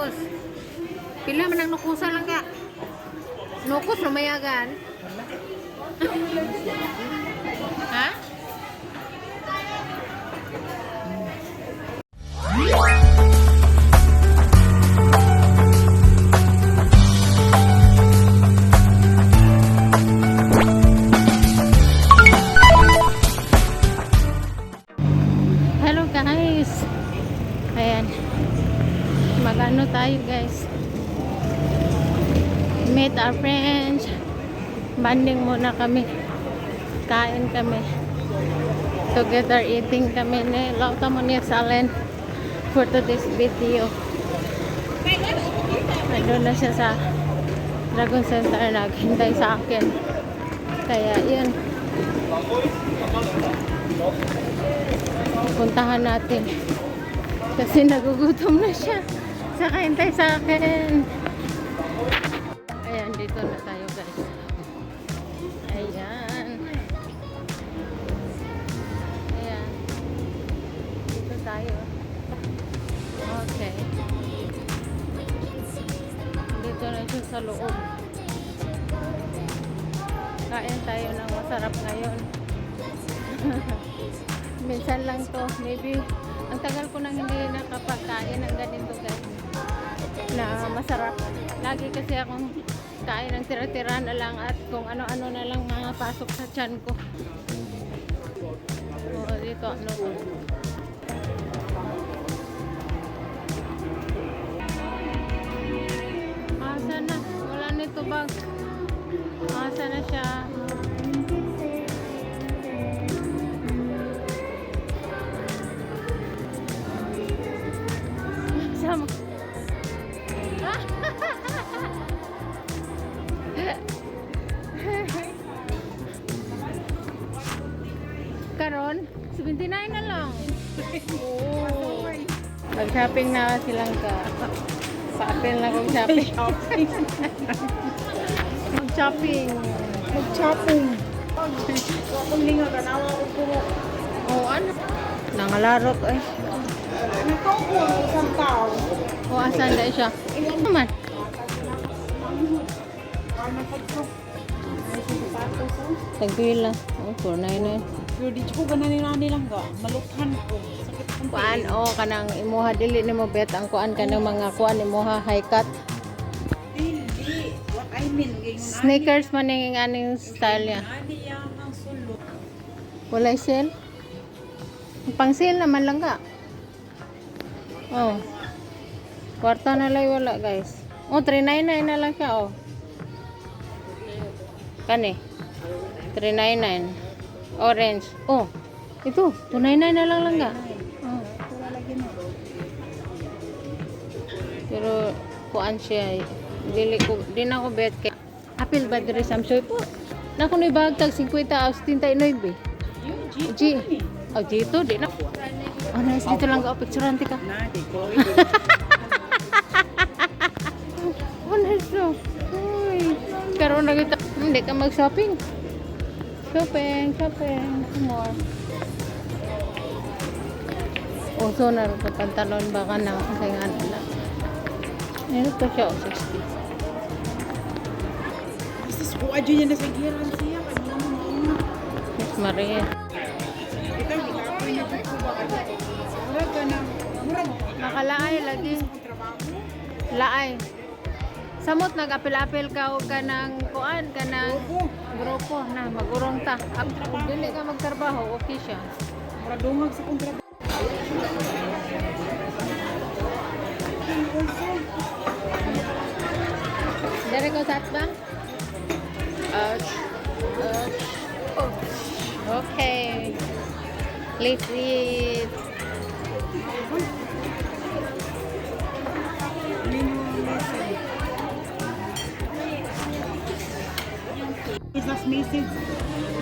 nukos. Pila man ang nukusa lang ka. Nukos lumayagan. Ha? Hello guys. Ayan. Mag-ano tayo guys. Meet our friends. Banding muna kami. Kain kami. Together eating kami ni Lauta mo niya Salen for today's video. Nandun na siya sa Dragon Center, naghintay sa akin. Kaya yun. Puntahan natin. Kasi nagugutom na siya. Saka hintay sa akin. Ayan, dito na tayo guys. Ayan. Ayan. Dito tayo. Okay. Dito na siya sa loob. Kain tayo ng masarap ngayon. Minsan lang to. Maybe, ang tagal ko nang hindi nakapagkain ng ganito guys. Na masarap. Lagi kasi akong kain ng tira-tira na lang at kung ano-ano na lang mga pasok sa tiyan ko. Oo, dito ano to. Asa na? Wala nito bag. Asa na siya? Sama. Karon, 79 na lang. Oh. Mag-shopping na silang ka. Pa-apel na kong shopping. Mag-shopping. Mag-shopping. Kung linga ka, nawa ko po. Oh, ano? Nangalarot eh. Nakaupo ang isang tao. Oh, asan na siya? Ilan naman? Tagpila. Oh, 499. Pero di ko ganan nilang ga. Maluthan ko. Sakit ang Kuan o kanang imuha dili nimo bet ang kuan kanang mga kuan imuha high cut. Dili. What I mean. Sneakers man ning aning style niya. Ani yang ang sulot. Wala sale. Pang sale naman lang ka. Oh. Kwarta na lang wala guys. Oh 399 na lang siya oh. Kani. 399. Orange. Oh. Ito 299 na lang ka. Oh. Wala lagi na. Pero kuan siya dili ko din ako bet kay apil ba diri samsoy po na kuno ibagtag 50 aos 39 G oh dito di na oh nice dito lang ka picturean ka Na, di ko. oh nice no uy karon na kita hindi ka mag shopping more oh so na rin pantalon baka na kasi nga nila ano to siya 60 Basta ko adyo niya na sa giran siya. Kanina mo. Miss Maria Ito, hikapoy na dito ba ka? Murag ka na. Murag. nakalaay lagi Trabaho. laay samot nag-apil-apil ka o ka ng kuan ka ng Opo. grupo na magurong ta kung dili ka magtrabaho okay siya Murag dungag sa kontrabaho. dari ko sat ba? Oh. Okay let's eat Last message.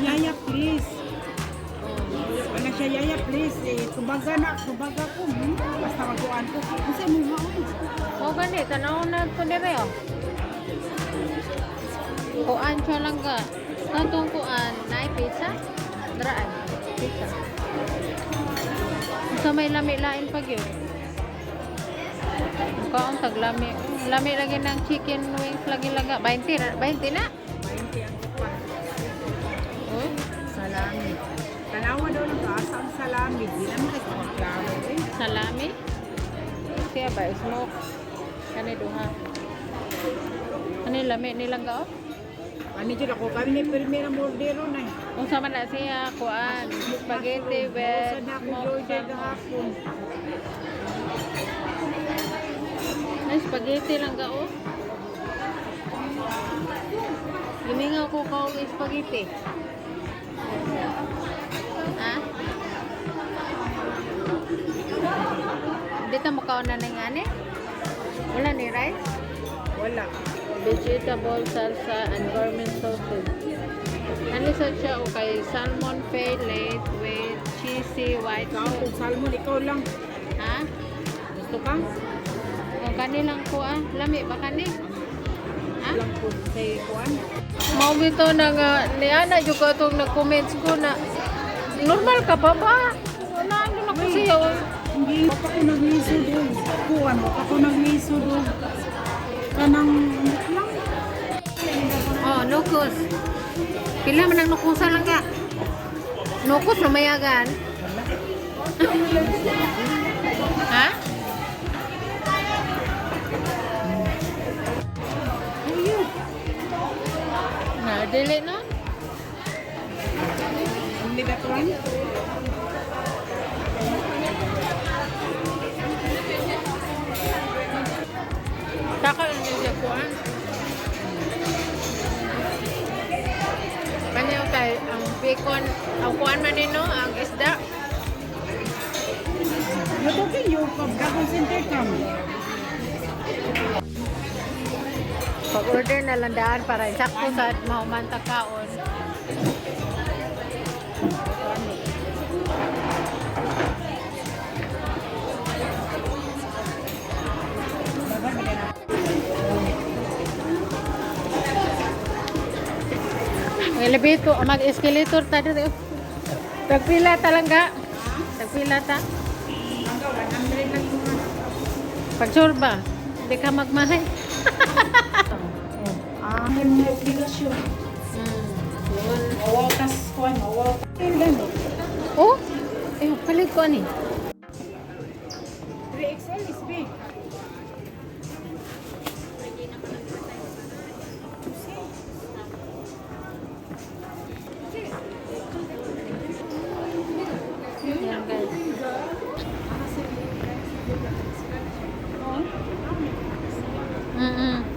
Yaya, please. Wala siya, Yaya, please. Kubaga ko. Basta maguan ko. Kasi mo haon. o gani tanaw na ko dire oh kuan siya lang ka katong kuan na pizza draan pizza sa may lami lain pag yun Mukhaon taglami. Lami lagi ng chicken wings lagi laga. 20 na. 20 na. 20 ang upa. Oh, Salami. Tanawa daw ng kaasa ang salami. Di naman kasi magklaro eh. salami. Siya ba smoke? Kani duha. Kani lami nilang gao? Ano dyan ako? Kami ni primera mordero na eh. Kung sama na siya, kuan, spaghetti with Sa na ako smoked Georgia salmon. gahapon. Ay, spaghetti lang gao. Giningaw ko ka og spaghetti. Ha? Dito mo kaon na ng ani? Wala ni rice? Wala. Vegetable salsa and gourmet sausage. Ano sa siya o kay salmon fillet with cheesy white Ikaw, sauce. kung salmon, ikaw lang. Ha? Gusto ka? O kanilang ko lami ba kani? Ha? Lang po sa kuan. Mao bito na nga niana jud ko itong nag-comments ko na normal ka pa ba? Wala ano na ko siya. Oy. Hindi pa ako nag-miso doon. Kuan mo, ako nag-miso doon. Kanang lang. Oh, nukos. Pila man ang nukusa lang ka? Nukos lumayagan. Ha? Ayun. Na, dili na. Hindi ba kuan? Saka lang din siya kuhan. Kanyo kay ang bacon, ang kuhan man din no, ang isda. Natukin yung pag-gagawin center cam. Pag-order na lang daan para sakto sa mahumanta kaon. Elevator, mag-escalator ta dito. Tagpila ta lang ga. Tagpila ta. Pagsurba, hindi ka magmahay. Ah, may obligasyon. Awal tas kuan, awal. Ilan no? Oh, palit ko ni. 3XL is big. Yan guys. Mm-mm.